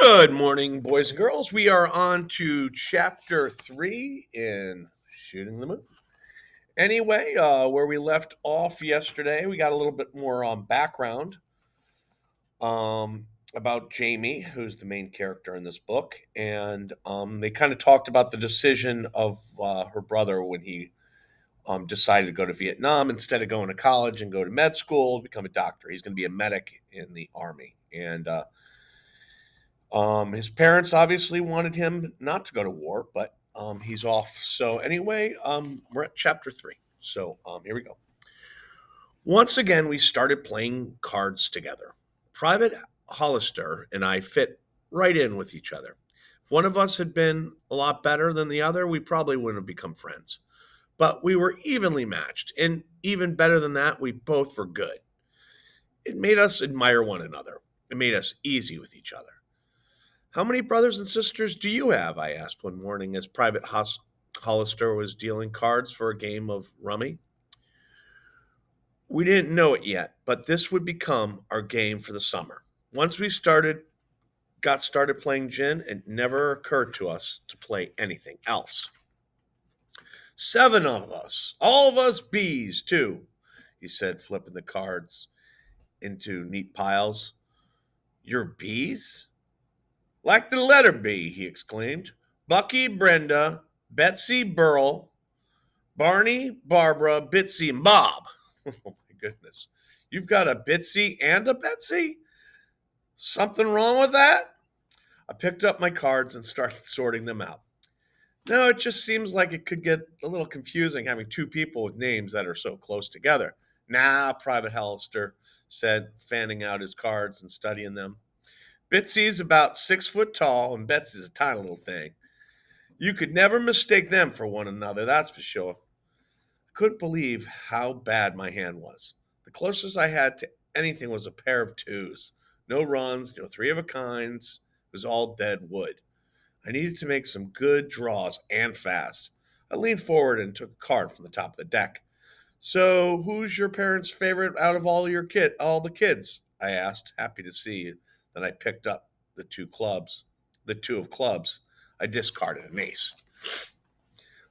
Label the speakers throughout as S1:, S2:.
S1: Good morning, boys and girls. We are on to chapter 3 in Shooting the Moon. Anyway, where we left off yesterday, we got a little bit more background about Jamie, who's the main character in this book. And they kind of talked about the decision of her brother when he decided to go to Vietnam instead of going to college and go to med school, become a doctor. He's going to be a medic in the Army. And his parents obviously wanted him not to go to war, but he's off. So anyway, we're at chapter 3. So here we go. Once again, we started playing cards together. Private Hollister and I fit right in with each other. If one of us had been a lot better than the other, we probably wouldn't have become friends. But we were evenly matched, and even better than that, we both were good. It made us admire one another. It made us easy with each other. How many brothers and sisters do you have? I asked one morning as Private Hollister was dealing cards for a game of rummy. We didn't know it yet, but this would become our game for the summer. Once we got started playing gin, it never occurred to us to play anything else. 7 of us, all of us bees too, he said, flipping the cards into neat piles. You're bees? Like the letter B, he exclaimed. Bucky, Brenda, Betsy, Burl, Barney, Barbara, Bitsy, and Bob. Oh my goodness. You've got a Bitsy and a Betsy? Something wrong with that? I picked up my cards and started sorting them out. No, it just seems like it could get a little confusing having two people with names that are so close together. Nah, Private Hollister said, fanning out his cards and studying them. Bitsy's about 6 foot tall, and Betsy's a tiny little thing. You could never mistake them for one another, that's for sure. I couldn't believe how bad my hand was. The closest I had to anything was a pair of twos. No runs, no three of a kinds. It was all dead wood. I needed to make some good draws and fast. I leaned forward and took a card from the top of the deck. So, who's your parents' favorite out of all the kids? I asked, happy to see that I picked up the two of clubs. I discarded an ace.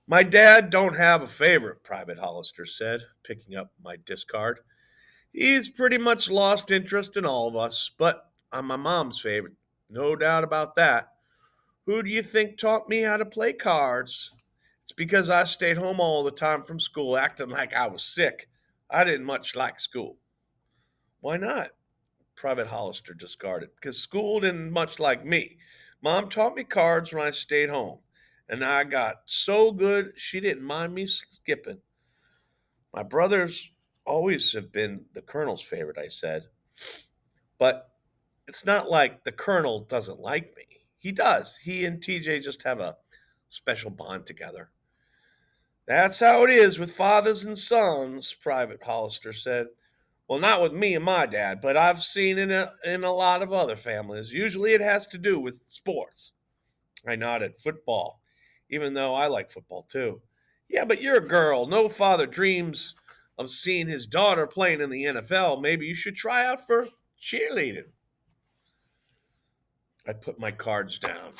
S1: My dad don't have a favorite, Private Hollister said, picking up my discard. He's pretty much lost interest in all of us, but I'm my mom's favorite. No doubt about that. Who do you think taught me how to play cards? It's because I stayed home all the time from school acting like I was sick. I didn't much like school. Why not? Private Hollister discarded. Because school didn't much like me. Mom taught me cards when I stayed home. And I got so good she didn't mind me skipping. My brothers always have been the Colonel's favorite, I said. But it's not like the Colonel doesn't like me. He does. He and TJ just have a special bond together. That's how it is with fathers and sons, Private Hollister said. Well, not with me and my dad, but I've seen in a lot of other families. Usually it has to do with sports. I nodded. Football, even though I like football too. Yeah, but you're a girl. No father dreams of seeing his daughter playing in the NFL. Maybe you should try out for cheerleading. I put my cards down.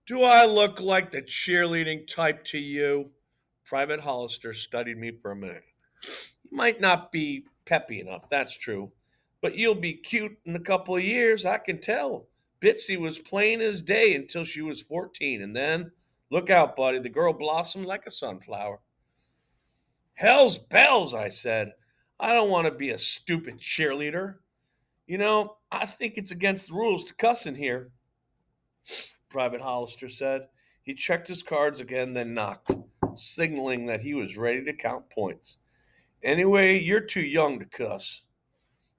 S1: Do I look like the cheerleading type to you? Private Hollister studied me for a minute. You might not be peppy enough, that's true. But you'll be cute in a couple of years, I can tell. Bitsy was plain as day until she was 14, and then, look out, buddy, the girl blossomed like a sunflower. Hell's bells, I said. I don't want to be a stupid cheerleader. I think it's against the rules to cuss in here, Private Hollister said. He checked his cards again, then knocked, signaling that he was ready to count points. Anyway, you're too young to cuss.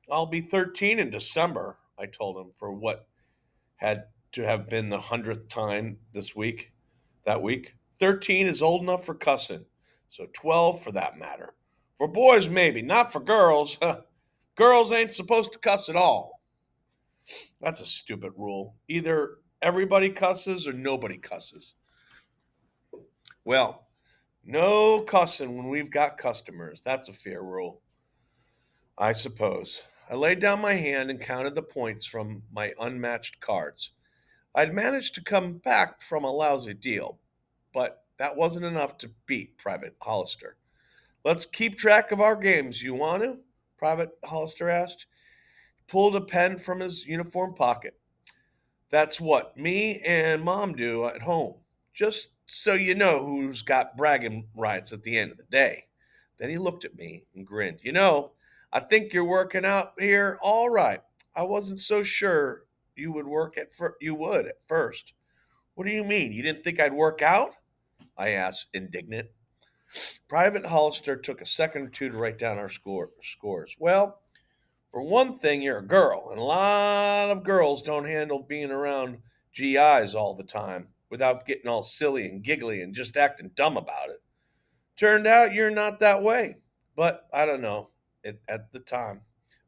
S1: I'll be 13 in December, I told him, for what had to have been the 100th time that week. 13 is old enough for cussing, so 12 for that matter. For boys, maybe, not for girls. Girls ain't supposed to cuss at all. That's a stupid rule. Either everybody cusses or nobody cusses. Well, no cussing when we've got customers. That's a fair rule, I suppose. I laid down my hand and counted the points from my unmatched cards. I'd managed to come back from a lousy deal, but that wasn't enough to beat Private Hollister. Let's keep track of our games. You want to? Private Hollister asked. Pulled a pen from his uniform pocket. That's what me and Mom do at home, just so you know who's got bragging rights at the end of the day. Then he looked at me and grinned. I think you're working out here all right. I wasn't so sure you would at first. What do you mean? You didn't think I'd work out? I asked, indignant. Private Hollister took a second or two to write down our scores. Well, for one thing, you're a girl, and a lot of girls don't handle being around GIs all the time without getting all silly and giggly and just acting dumb about it. Turned out you're not that way, but I don't know it at the time.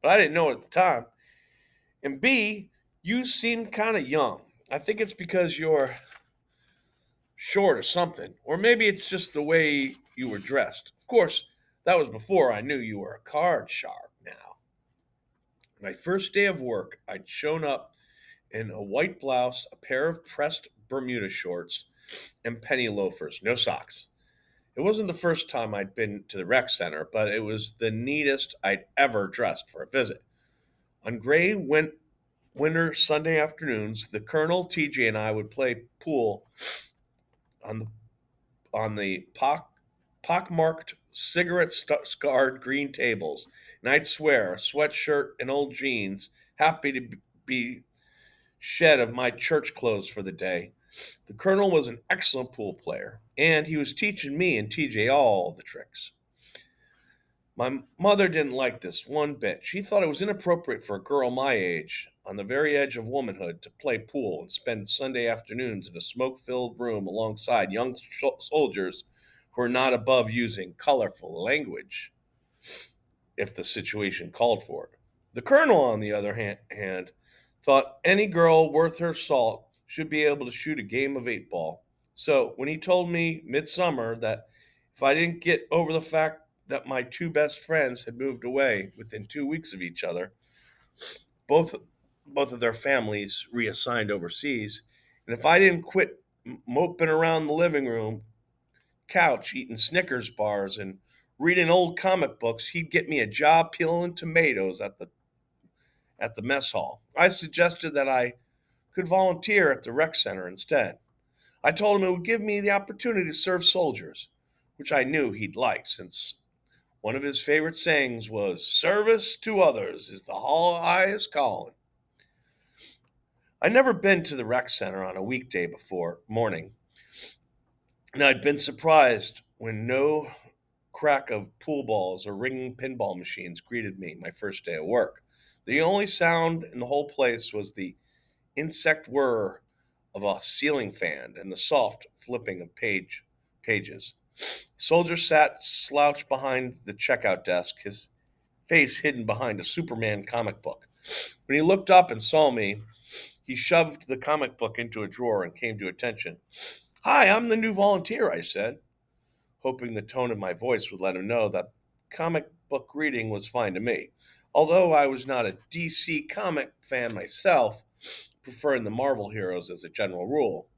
S1: But I didn't know it at the time. And B, you seem kind of young. I think it's because you're short or something, or maybe it's just the way you were dressed. Of course, that was before I knew you were a card shark now. My first day of work, I'd shown up in a white blouse, a pair of pressed Bermuda shorts, and penny loafers, no socks. It wasn't the first time I'd been to the rec center, but it was the neatest I'd ever dressed for a visit. On winter Sunday afternoons, the Colonel, TJ, and I would play pool on the pockmarked, cigarette scarred green tables, and I'd swear a sweatshirt and old jeans, happy to be shed of my church clothes for the day. The Colonel was an excellent pool player, and he was teaching me and TJ all the tricks. My mother didn't like this one bit. She thought it was inappropriate for a girl my age, on the very edge of womanhood, to play pool and spend Sunday afternoons in a smoke filled room alongside young soldiers who are not above using colorful language if the situation called for it. The Colonel, on the other hand, thought any girl worth her salt should be able to shoot a game of 8 ball. So when he told me midsummer that if I didn't get over the fact that my two best friends had moved away within 2 weeks of each other, both both of their families reassigned overseas, and if I didn't quit moping around the living room couch eating Snickers bars and reading old comic books, he'd get me a job peeling tomatoes at the mess hall. I suggested that I could volunteer at the rec center instead. I told him it would give me the opportunity to serve soldiers, which I knew he'd like, since one of his favorite sayings was, "Service to others is the highest calling." I'd never been to the rec center on a weekday before morning, and I'd been surprised when no crack of pool balls or ringing pinball machines greeted me my first day of work. The only sound in the whole place was the insect whir of a ceiling fan and the soft flipping of pages. Soldier sat slouched behind the checkout desk, his face hidden behind a Superman comic book. When he looked up and saw me, he shoved the comic book into a drawer and came to attention. "Hi, I'm the new volunteer," I said, hoping the tone of my voice would let him know that comic book reading was fine to me. Although I was not a DC comic fan myself, preferring the Marvel heroes as a general rule.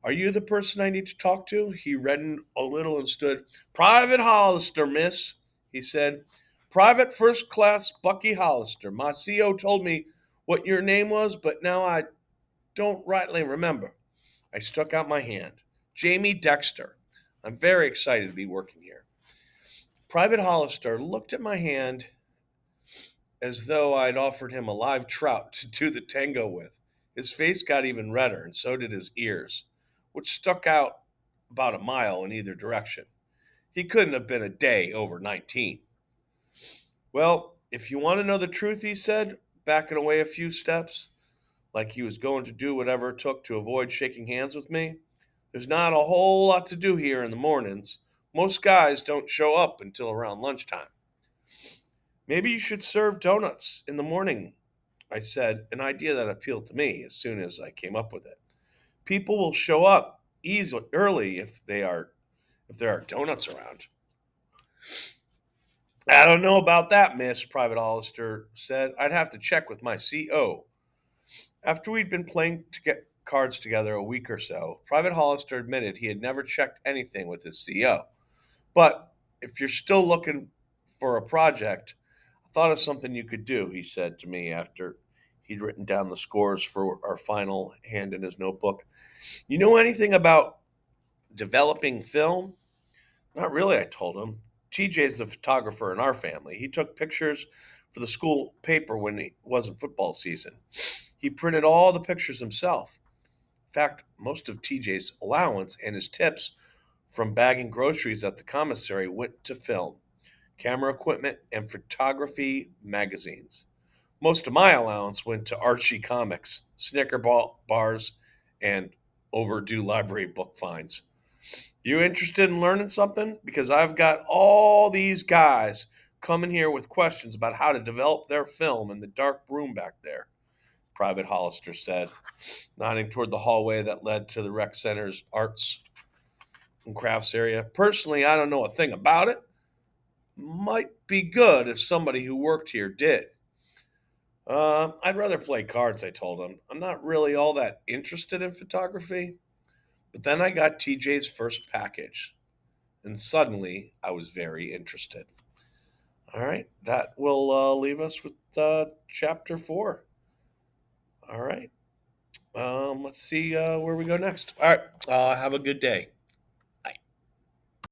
S1: "Are you the person I need to talk to?" He reddened a little and stood. "Private Hollister, miss," he said. "Private First Class Bucky Hollister. My CO told me what your name was, but now I don't rightly remember." I stuck out my hand. "Jamie Dexter. I'm very excited to be working here." Private Hollister looked at my hand as though I'd offered him a live trout to do the tango with. His face got even redder, and so did his ears, which stuck out about a mile in either direction. He couldn't have been a day over 19. "Well, if you want to know the truth," he said, backing away a few steps, like he was going to do whatever it took to avoid shaking hands with me, "there's not a whole lot to do here in the mornings. Most guys don't show up until around lunchtime." "Maybe you should serve donuts in the morning," I said, an idea that appealed to me as soon as I came up with it. "People will show up early if there are donuts around." I don't know about that, miss, Private Hollister said. I'd have to check with my CO. After we'd been playing to get cards together a week or so, Private Hollister admitted he had never checked anything with his CO. But if you're still looking for a project, I thought of something you could do, he said to me after he'd written down the scores for our final hand in his notebook. You know anything about developing film? Not really, I told him. TJ's the photographer in our family. He took pictures for the school paper when it wasn't football season. He printed all the pictures himself. In fact, most of TJ's allowance and his tips from bagging groceries at the commissary went to film, camera equipment, and photography magazines. Most of my allowance went to Archie comics, bars, and overdue library book finds. You interested in learning something? Because I've got all these guys coming here with questions about how to develop their film in the dark room back there, Private Hollister said, nodding toward the hallway that led to the rec center's arts and crafts area. Personally, I don't know a thing about it. Might be good if somebody who worked here did. I'd rather play cards, I told him. I'm not really all that interested in photography. But then I got TJ's first package, and suddenly I was very interested. All right, that will leave us with chapter 4. All right, let's see where we go next. All right, have a good day.